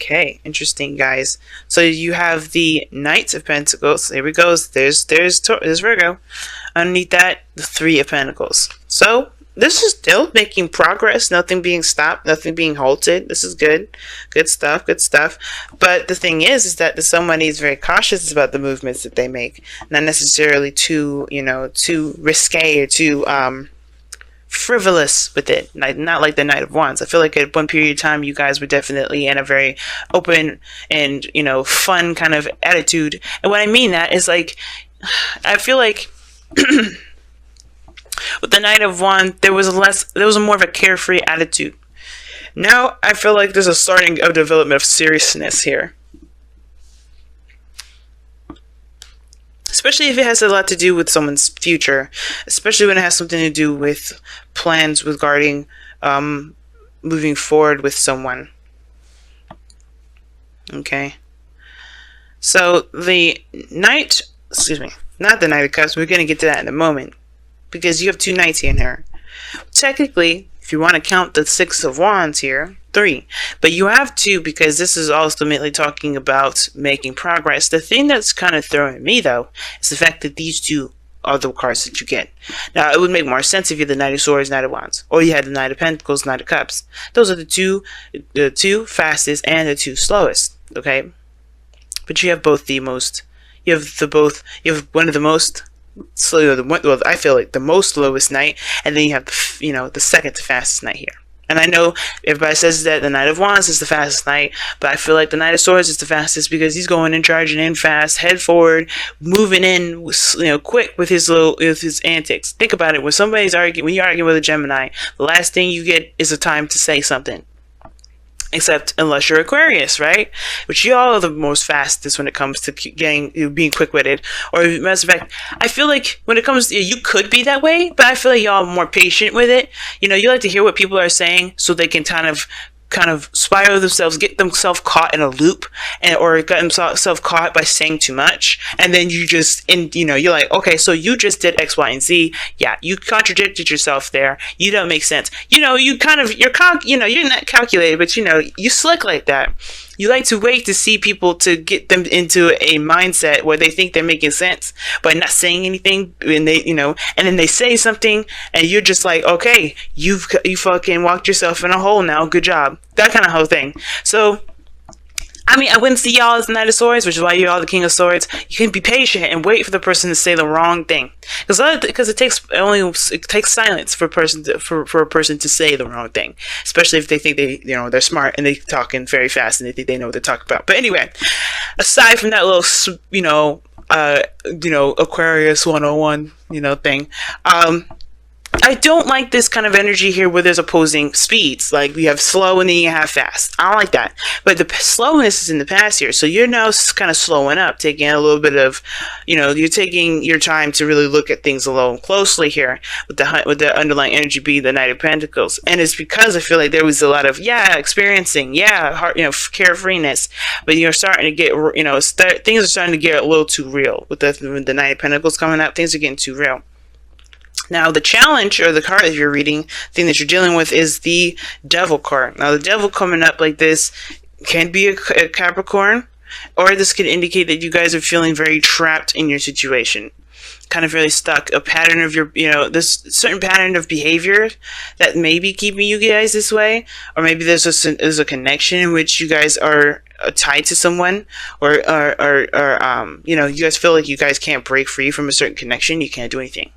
Okay, interesting, guys. So you have the Knight of Pentacles. There we go. There's Virgo. Underneath that, the Three of Pentacles. So this is still making progress. Nothing being stopped. Nothing being halted. This is good. Good stuff. Good stuff. But the thing is that somebody is very cautious about the movements that they make. Not necessarily too, too risque or too frivolous with it, not like the Knight of Wands. I feel like at one period of time you guys were definitely in a very open and fun kind of attitude. And what I mean that is, like, I feel like with the Knight of Wands there was more of a carefree attitude. Now I feel like there's a starting of development of seriousness here, especially if it has a lot to do with someone's future, especially when it has something to do with plans regarding moving forward with someone. Okay. So the Knight, not the Knight of Cups, we're going to get to that in a moment, because you have two Knights in here. Technically, if you want to count the Six of Wands here, 3. But you have 2 because this is ultimately talking about making progress. The thing that's kind of throwing me, though, is the fact that these 2 are the cards that you get. Now, it would make more sense if you had the Knight of Swords, Knight of Wands, or you had the Knight of Pentacles, Knight of Cups. Those are the two fastest and the 2 slowest, okay? But you have both the most, you have one of the most slow, well, I feel like the most slowest Knight, and then you have the second to fastest Knight here. And I know everybody says that the Knight of Wands is the fastest Knight, but I feel like the Knight of Swords is the fastest because he's going and charging in fast, head forward, moving in, quick with his antics. Think about it: when you're arguing with a Gemini, the last thing you get is a time to say something. Except unless you're Aquarius, right? Which y'all are the most fastest when it comes to being quick-witted. Or, as a matter of fact, I feel like when it comes to, you could be that way, but I feel like y'all are more patient with it. You like to hear what people are saying so they can kind of spiral themselves, get themselves caught in a loop, or get themselves caught by saying too much, and then you just, you're like, okay, so you just did X, Y, and Z. Yeah, you contradicted yourself there. You don't make sense. You're not calculated, but you slick like that. You like to wait to see people to get them into a mindset where they think they're making sense by not saying anything, and and then they say something, and you're just like, okay, you fucking walked yourself in a hole now. Good job. That kind of whole thing. So, I wouldn't see y'all as the Knight of Swords, which is why you're all the King of Swords. You can be patient and wait for the person to say the wrong thing, because it takes silence for a person to say the wrong thing, especially if they think they're smart and they're talking very fast and they think they know what they're talking about. But anyway, aside from that little Aquarius 101 thing, I don't like this kind of energy here where there's opposing speeds. Like, we have slow and then you have fast. I don't like that. But the slowness is in the past here. So you're now kind of slowing up, taking a little bit of, you're taking your time to really look at things a little closely here with the underlying energy being the Knight of Pentacles. And it's because I feel like there was a lot of, experiencing, carefreeness. But you're starting to get, things are starting to get a little too real. With the Knight of Pentacles coming up, things are getting too real. Now, the challenge, or the card that you're reading, thing that you're dealing with, is the Devil card. Now, the Devil coming up like this can be a Capricorn, or this could indicate that you guys are feeling very trapped in your situation. Kind of really stuck. A pattern of this certain pattern of behavior that may be keeping you guys this way. Or maybe there's a connection in which you guys are tied to someone, or you guys feel like you guys can't break free from a certain connection. You can't do anything.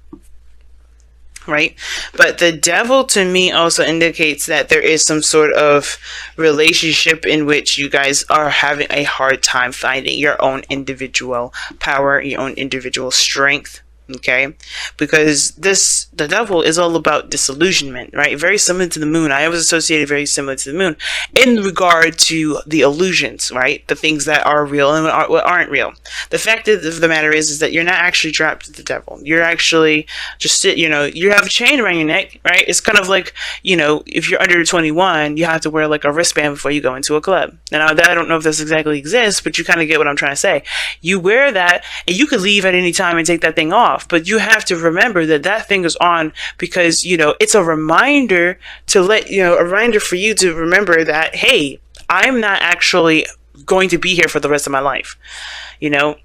Right? But the Devil to me also indicates that there is some sort of relationship in which you guys are having a hard time finding your own individual power, your own individual strength. Okay, because the Devil is all about disillusionment, right? Very similar to the Moon. I always associated very similar to the Moon in regard to the illusions, right? The things that are real and what aren't real. The fact of the matter is that you're not actually trapped with the Devil. You're actually just you have a chain around your neck, right? It's kind of like, if you're under 21, you have to wear like a wristband before you go into a club. Now, I don't know if this exactly exists, but you kind of get what I'm trying to say. You wear that, and you could leave at any time and take that thing off. But you have to remember that thing is on because, it's a reminder to a reminder for you to remember that, hey, I'm not actually going to be here for the rest of my life. You know,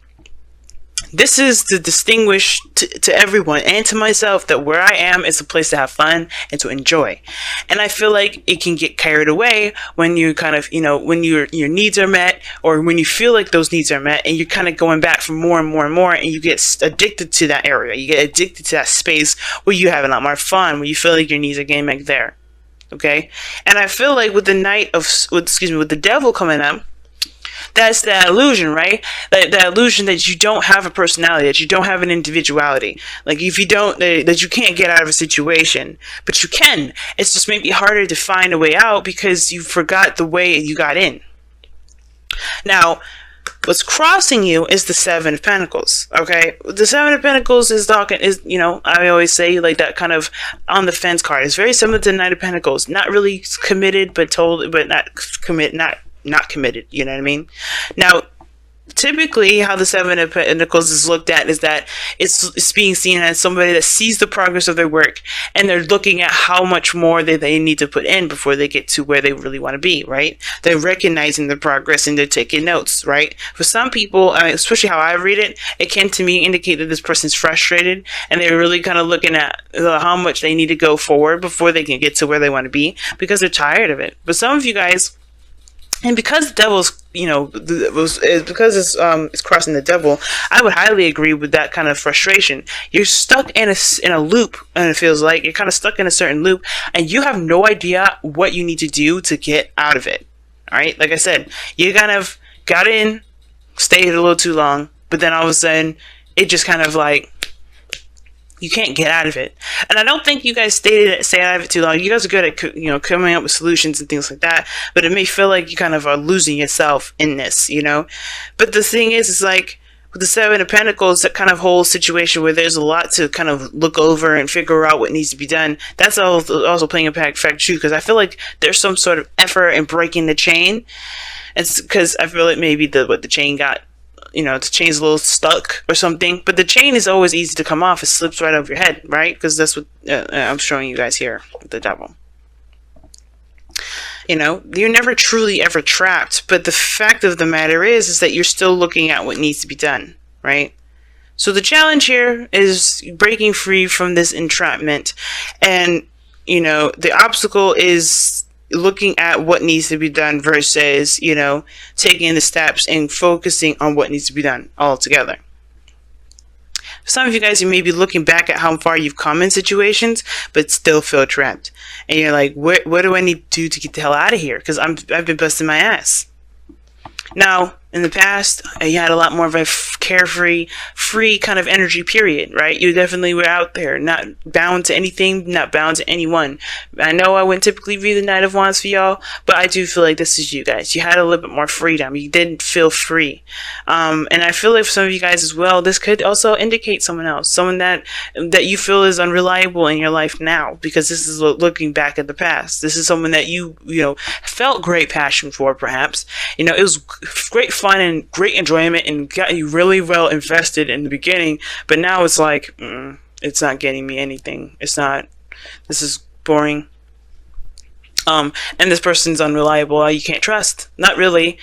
this is to distinguish to everyone and to myself that where I am is a place to have fun and to enjoy. And I feel like it can get carried away when you kind of, when your needs are met, or when you feel like those needs are met, and you're kind of going back for more and more and more, and you get addicted to that area. You get addicted to that space where you have a lot more fun, where you feel like your needs are getting back there. Okay? And I feel like with the devil coming up, that's that illusion, right? That illusion that you don't have a personality, that you don't have an individuality. Like if you don't, that you can't get out of a situation, but you can. It's just maybe harder to find a way out because you forgot the way you got in. Now, what's crossing you is the Seven of Pentacles. Okay, the Seven of Pentacles is I always say, like, that kind of on the fence card. It's very similar to the Knight of Pentacles. Not really committed, but not committed, you know what I mean? Now, typically how the Seven of Pentacles is looked at is that it's being seen as somebody that sees the progress of their work, and they're looking at how much more they need to put in before they get to where they really want to be, right? They're recognizing the progress and they're taking notes, right? For some people, especially how I read it, it can to me indicate that this person's frustrated, and they're really kind of looking at how much they need to go forward before they can get to where they want to be, because they're tired of it. But some of you guys, and because the devil's, because it's crossing the devil, I would highly agree with that kind of frustration. You're stuck in a loop, and it feels like you're kind of stuck in a certain loop, and you have no idea what you need to do to get out of it. All right, like I said, you kind of got in, stayed a little too long, but then all of a sudden, it just kind of like, you can't get out of it. And I don't think you guys stay out of it too long. You guys are good at, coming up with solutions and things like that. But it may feel like you kind of are losing yourself in this, But the thing is like, with the Seven of Pentacles, that kind of whole situation where there's a lot to kind of look over and figure out what needs to be done. That's also playing a factor too, because I feel like there's some sort of effort in breaking the chain. It's because I feel like maybe the chain got, the chain's a little stuck or something, but the chain is always easy to come off. It slips right over your head, right? Because that's what I'm showing you guys here with the devil. You're never truly ever trapped, but the fact of the matter is that you're still looking at what needs to be done, right? So the challenge here is breaking free from this entrapment, and the obstacle is looking at what needs to be done versus, taking the steps and focusing on what needs to be done altogether. For some of you guys, you may be looking back at how far you've come in situations, but still feel trapped. And you're like, what do I need to do to get the hell out of here? Because I've been busting my ass. Now, in the past, you had a lot more of a carefree, free kind of energy period, right? You definitely were out there, not bound to anything, not bound to anyone. I know I wouldn't typically read the Knight of Wands for y'all, but I do feel like this is you guys. You had a little bit more freedom. You didn't feel free. And I feel like for some of you guys as well, this could also indicate someone else, someone that you feel is unreliable in your life now, because this is looking back at the past. This is someone that you felt great passion for, perhaps. It was great fun and great enjoyment and got you really well invested in the beginning, but now it's like, it's not getting me anything. This is boring. And this person's unreliable. You can't trust. Not really.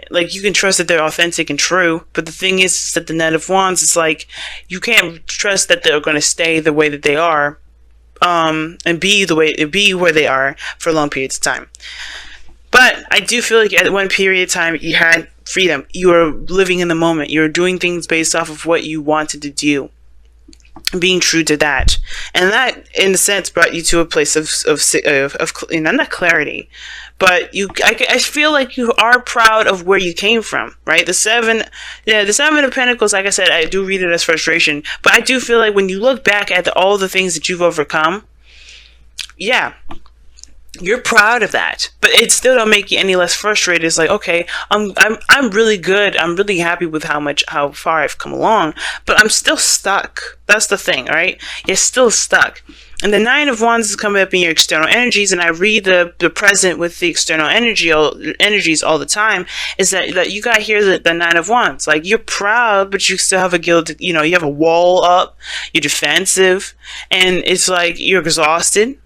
Like, you can trust that they're authentic and true, but the thing is that the Knight of Wands is like, you can't trust that they're going to stay the way that they are, and be where they are for long periods of time. But I do feel like at one period of time, you had freedom. You were living in the moment. You were doing things based off of what you wanted to do, being true to that, and that, in a sense, brought you to a place of not clarity, but I feel like you are proud of where you came from, right? The Seven of Pentacles, like I said, I do read it as frustration, but I do feel like when you look back at all the things that you've overcome, yeah, you're proud of that, but it still don't make you any less frustrated. It's like, okay, I'm really good. I'm really happy with how far I've come along, but I'm still stuck. That's the thing, right? You're still stuck. And the Nine of Wands is coming up in your external energies, and I read the present with the external energies all the time, is that you got here the Nine of Wands. Like, you're proud, but you still have a guilt, you have a wall up, you're defensive, and it's like you're exhausted.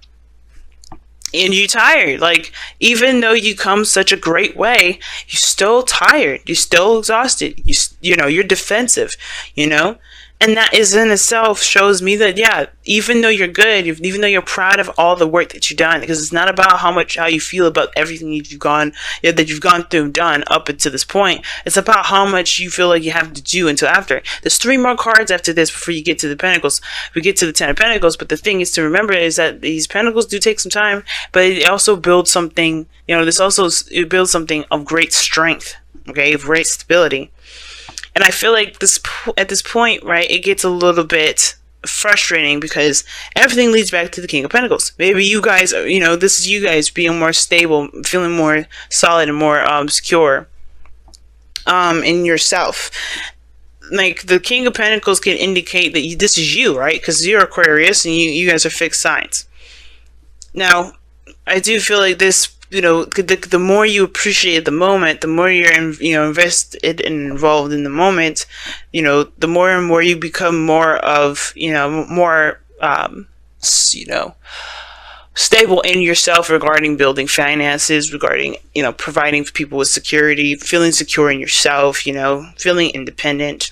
and you're tired. Like, even though you come such a great way, you're still tired. You're still exhausted. You're defensive, you know? And that is in itself shows me that, yeah, even though you're good, even though you're proud of all the work that you've done, because it's not about how you feel about everything that you've gone through and done up until this point. It's about how much you feel like you have to do until after. There's 3 more cards after this before you get to the Pentacles. We get to the 10 of Pentacles, but the thing is to remember is that these Pentacles do take some time, but it also builds something, it builds something of great strength, okay, of great stability. And I feel like at this point, right, it gets a little bit frustrating because everything leads back to the King of Pentacles. Maybe you guys, this is you guys being more stable, feeling more solid and more secure in yourself. Like, the King of Pentacles can indicate that this is you, right? Because you're Aquarius and you guys are fixed signs. Now, I do feel like this, the more you appreciate the moment, the more you're invested and involved in the moment, the more and more you become more of, more, stable in yourself regarding building finances, regarding, providing people with security, feeling secure in yourself, feeling independent.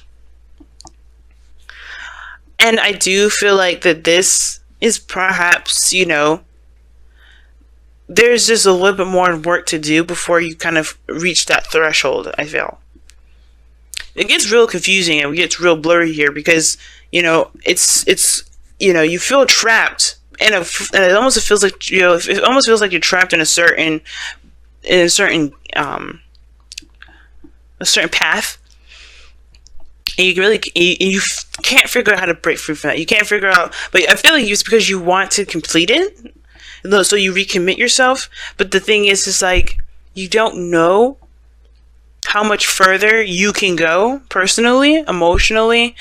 And I do feel like that this is perhaps, there's just a little bit more work to do before you kind of reach that threshold, I feel. It gets real confusing and it gets real blurry here because, it's you feel trapped and it almost feels like, it almost feels like you're trapped in a certain path. And you can't figure out how to break free from that. You can't figure out, but I feel like it's because you want to complete it. So you recommit yourself, but the thing is, it's like you don't know how much further you can go personally, emotionally,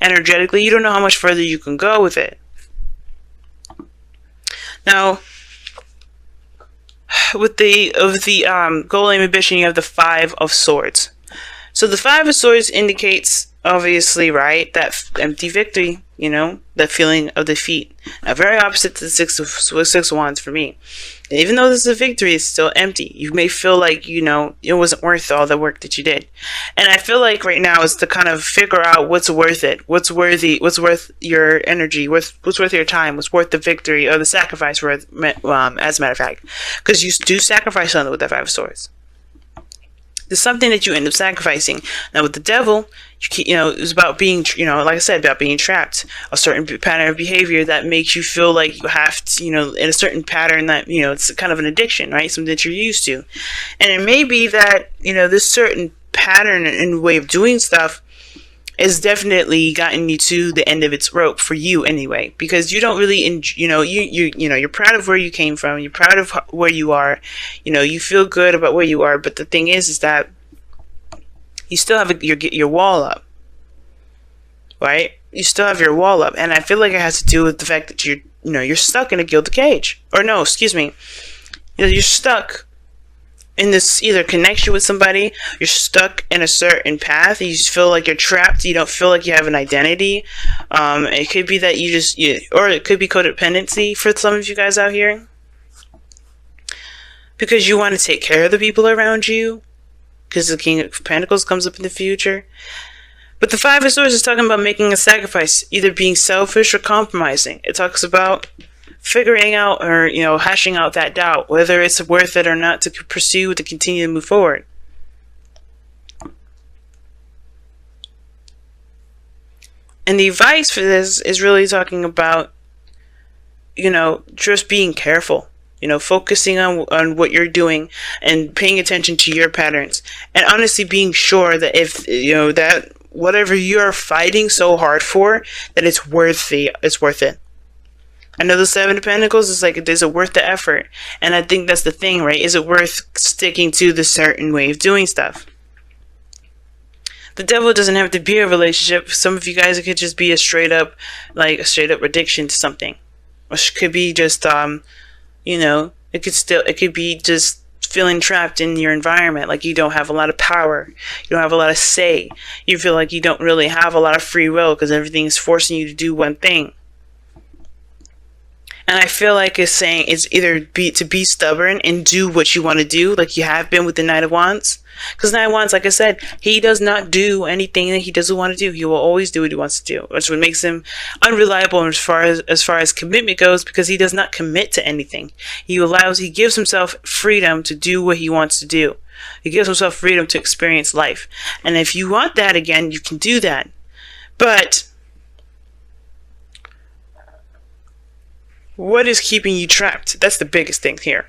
energetically. You don't know how much further you can go with it. Now, with the goal, aim, ambition, you have the 5 of Swords. So the 5 of Swords indicates, obviously, right, that empty victory, that feeling of defeat. Now, very opposite to the 6 of Wands for me. And even though this is a victory, it's still empty. You may feel like, it wasn't worth all the work that you did. And I feel like right now is to kind of figure out what's worth it, what's worth your energy, what's worth your time, what's worth the victory or the sacrifice, as a matter of fact. Because you do sacrifice something with that 5 of Swords. There's something that you end up sacrificing. Now with the Devil, it's about being, like I said, about being trapped. A certain pattern of behavior that makes you feel like you have to, in a certain pattern that, it's kind of an addiction, right? Something that you're used to. And it may be that, this certain pattern and way of doing stuff has definitely gotten you to the end of its rope for you anyway, because you don't really, you're proud of where you came from, you're proud of where you are, you feel good about where you are, but the thing is that you still have your wall up, right? You still have your wall up, and I feel like it has to do with the fact that you're stuck in a gilded cage, or no, excuse me, you're stuck in this either connection with somebody, you're stuck in a certain path, you just feel like you're trapped, you don't feel like you have an identity. It could be that or it could be codependency for some of you guys out here. Because you want to take care of the people around you, because the King of Pentacles comes up in the future. But the 5 of Swords is talking about making a sacrifice, either being selfish or compromising. It talks about figuring out or, hashing out that doubt, whether it's worth it or not to pursue, to continue to move forward. And the advice for this is really talking about, just being careful, focusing on what you're doing and paying attention to your patterns. And honestly being sure that if, that whatever you're fighting so hard for, that it's worth it. I know the 7 of Pentacles is like, is it worth the effort? And I think that's the thing, right? Is it worth sticking to the certain way of doing stuff? The Devil doesn't have to be a relationship. Some of you guys, it could just be a straight up addiction to something. Or it could be just, it could be just feeling trapped in your environment. Like you don't have a lot of power. You don't have a lot of say. You feel like you don't really have a lot of free will because everything is forcing you to do one thing. And I feel like it's saying it's either to be stubborn and do what you want to do, like you have been with the Knight of Wands. Because Knight of Wands, like I said, he does not do anything that he doesn't want to do. He will always do what he wants to do, which what makes him unreliable as far as commitment goes, because he does not commit to anything. He gives himself freedom to do what he wants to do. He gives himself freedom to experience life. And if you want that again, you can do that. But what is keeping you trapped? That's the biggest thing here.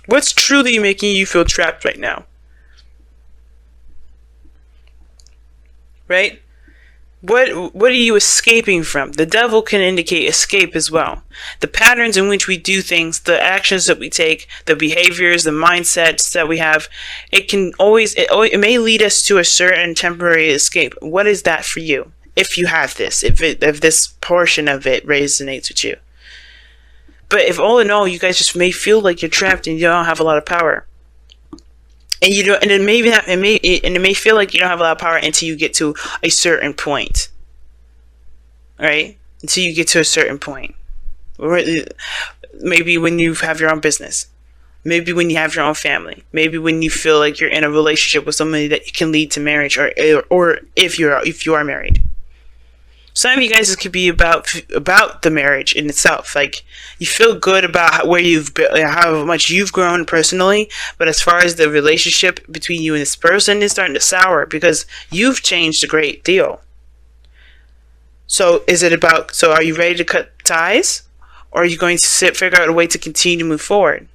What's truly making you feel trapped right now? Right? What are you escaping from? The devil can indicate escape as well. The patterns in which we do things, the actions that we take, the behaviors, the mindsets that we have, it may lead us to a certain temporary escape. What is that for you? If you have this, if this portion of it resonates with you. But if all in all, you guys just may feel like you're trapped and you don't have a lot of power. And you don't, and it may feel like you don't have a lot of power until you get to a certain point, right? Until you get to a certain point, maybe when you have your own business, maybe when you have your own family, maybe when you feel like you're in a relationship with somebody that can lead to marriage, or if you are married. Some of you guys, this could be about the marriage in itself. Like, you feel good about where you've been, how much you've grown personally, but as far as the relationship between you and this person is starting to sour because you've changed a great deal. So are you ready to cut ties, or are you going to figure out a way to continue to move forward?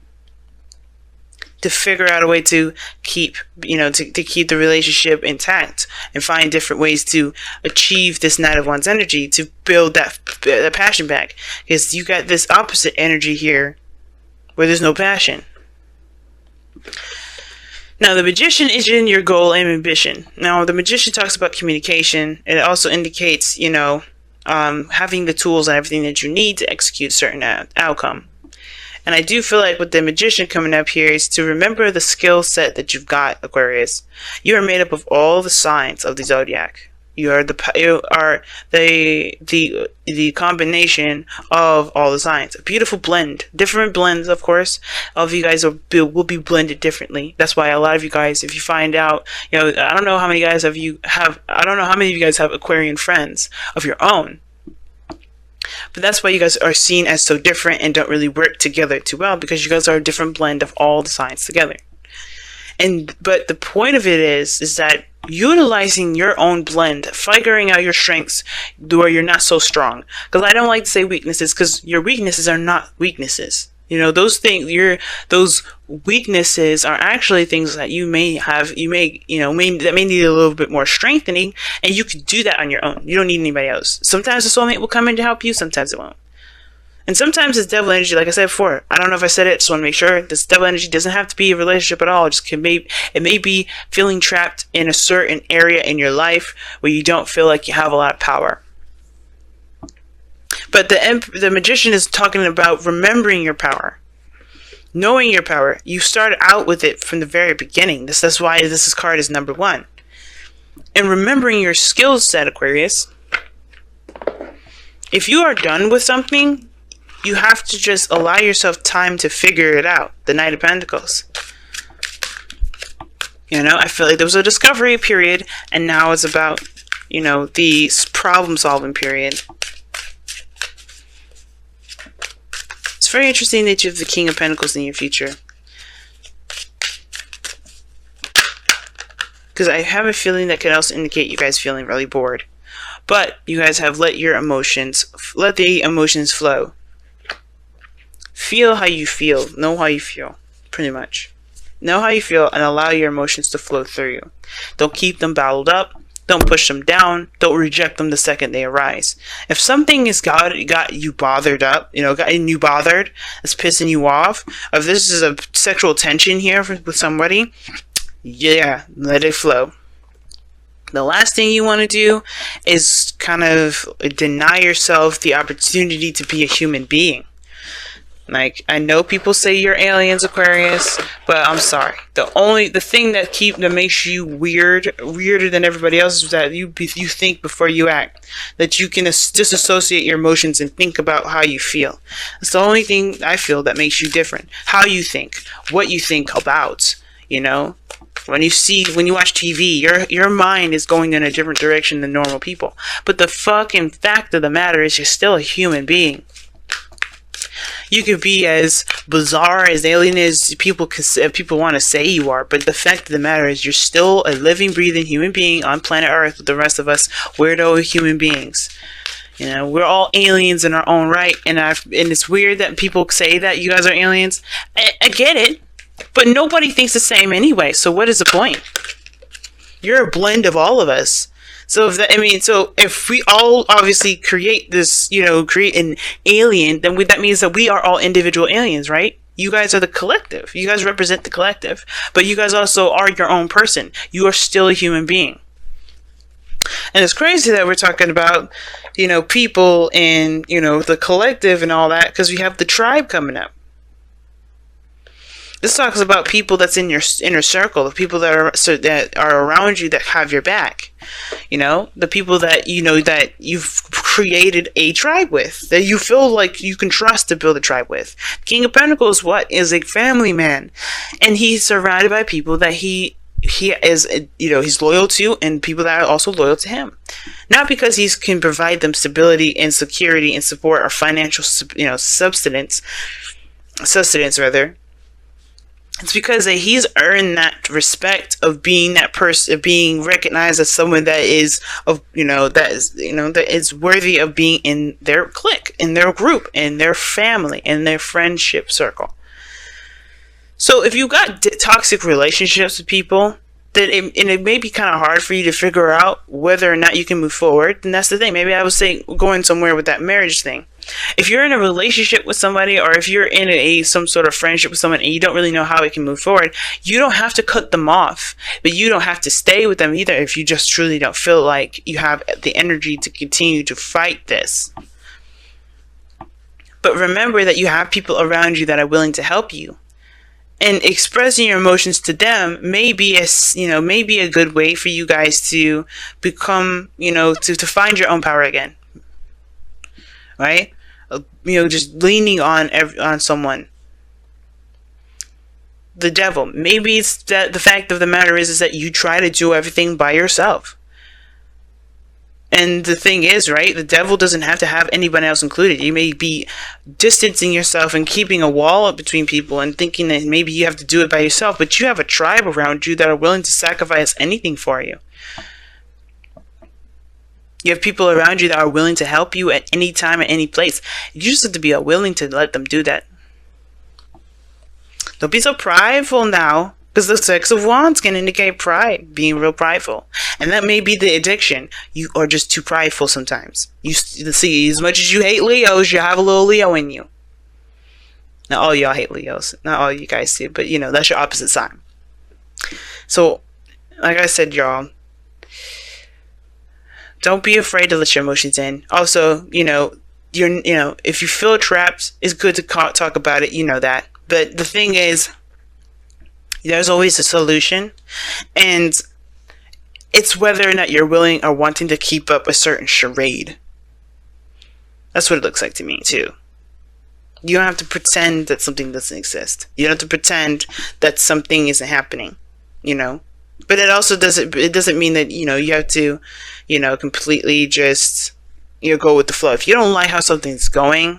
To figure out a way to keep, to keep the relationship intact and find different ways to achieve this Knight of Wands energy, to build that passion back. Because you got this opposite energy here where there's no passion. Now, the Magician is in your goal and ambition. Now, the Magician talks about communication. It also indicates, having the tools and everything that you need to execute a certain outcome. And I do feel like with the Magician coming up here is to remember the skill set that you've got, Aquarius. You are made up of all the signs of the zodiac. You are the combination of all the signs. A beautiful blend, different blends, of course. All of you guys will be blended differently. That's why a lot of you guys, if you find out, I don't know how many guys I don't know how many of you guys have Aquarian friends of your own. But that's why you guys are seen as so different and don't really work together too well, because you guys are a different blend of all the signs together. But the point of it is that utilizing your own blend, figuring out your strengths where you're not so strong. Because I don't like to say weaknesses, because your weaknesses are not weaknesses. Those weaknesses are actually things that you may have, that may need a little bit more strengthening, and you can do that on your own. You don't need anybody else. Sometimes the soulmate will come in to help you, sometimes it won't. And sometimes it's devil energy, like I said before. I don't know if I said it, just want to make sure. This devil energy doesn't have to be a relationship at all. It may be feeling trapped in a certain area in your life where you don't feel like you have a lot of power. But the Magician is talking about remembering your power, knowing your power. You start out with it from the very beginning. That's why this card is number 1. And remembering your skill set, Aquarius. If you are done with something, you have to just allow yourself time to figure it out. The Knight of Pentacles. I feel like there was a discovery period, and now it's about, the problem-solving period. It's very interesting that you have the King of Pentacles in your future. Because I have a feeling that could also indicate you guys feeling really bored. But you guys have let the emotions flow. Feel how you feel. Know how you feel. Pretty much. Know how you feel and allow your emotions to flow through you. Don't keep them bottled up. Don't push them down. Don't reject them the second they arise. If something has got you bothered up, gotten you bothered, it's pissing you off, if this is a sexual tension here with somebody, yeah, let it flow. The last thing you want to do is kind of deny yourself the opportunity to be a human being. Like, I know people say you're aliens, Aquarius, but I'm sorry. The thing that makes you weirder than everybody else, is that you think before you act. That you can disassociate your emotions and think about how you feel. It's the only thing I feel that makes you different. How you think, what you think about, you know? When you watch TV, your mind is going in a different direction than normal people. But the fucking fact of the matter is, you're still a human being. You could be as bizarre, as alien as people want to say you are, but the fact of the matter is, you're still a living, breathing human being on planet Earth with the rest of us weirdo human beings. You know, we're all aliens in our own right, and it's weird that people say that you guys are aliens. I get it, but nobody thinks the same anyway. So what is the point? You're a blend of all of us. So if we all obviously create this, create an alien, then that means that we are all individual aliens, right? You guys are the collective. You guys represent the collective, but you guys also are your own person. You are still a human being. And it's crazy that we're talking about, people and, the collective and all that, because we have the tribe coming up. This talks about people that's in your inner circle, the people that are around you, that have your back. The people that that you've created a tribe with, that you feel like you can trust to build a tribe with. King of Pentacles, is a family man, and he's surrounded by people that he is, he's loyal to, and people that are also loyal to him. Not because he can provide them stability and security and support, or financial, sustenance rather. It's because he's earned that respect of being that person, of being recognized as someone that is that is worthy of being in their clique, in their group, in their family, in their friendship circle. So if you got toxic relationships with people, then it may be kind of hard for you to figure out whether or not you can move forward. And that's the thing. Maybe I would say going somewhere with that marriage thing. If you're in a relationship with somebody, or if you're in some sort of friendship with someone and you don't really know how it can move forward, you don't have to cut them off, but you don't have to stay with them either if you just truly don't feel like you have the energy to continue to fight this. But remember that you have people around you that are willing to help you. And expressing your emotions to them may be a good way for you guys to become, to find your own power again. Right? Just leaning on someone. The devil. Maybe it's that the fact of the matter is that you try to do everything by yourself. And the thing is, right, the devil doesn't have to have anyone else included. You may be distancing yourself and keeping a wall up between people and thinking that maybe you have to do it by yourself, but you have a tribe around you that are willing to sacrifice anything for you. You have people around you that are willing to help you at any time, at any place. You just have to be willing to let them do that. Don't be so prideful now, because the Six of Wands can indicate pride, being real prideful. And that may be the addiction. You are just too prideful sometimes. You see, as much as you hate Leos, you have a little Leo in you. Not all y'all hate Leos. Not all you guys do, but that's your opposite sign. So, like I said, y'all, don't be afraid to let your emotions in. Also, if you feel trapped, it's good to talk about it. You know that. But the thing is, there's always a solution, and it's whether or not you're willing or wanting to keep up a certain charade. That's what it looks like to me too. You don't have to pretend that something doesn't exist. You don't have to pretend that something isn't happening. But it also doesn't mean that you have to completely just go with the flow. If you don't like how something's going,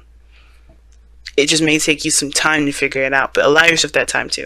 it just may take you some time to figure it out, but allow yourself that time too.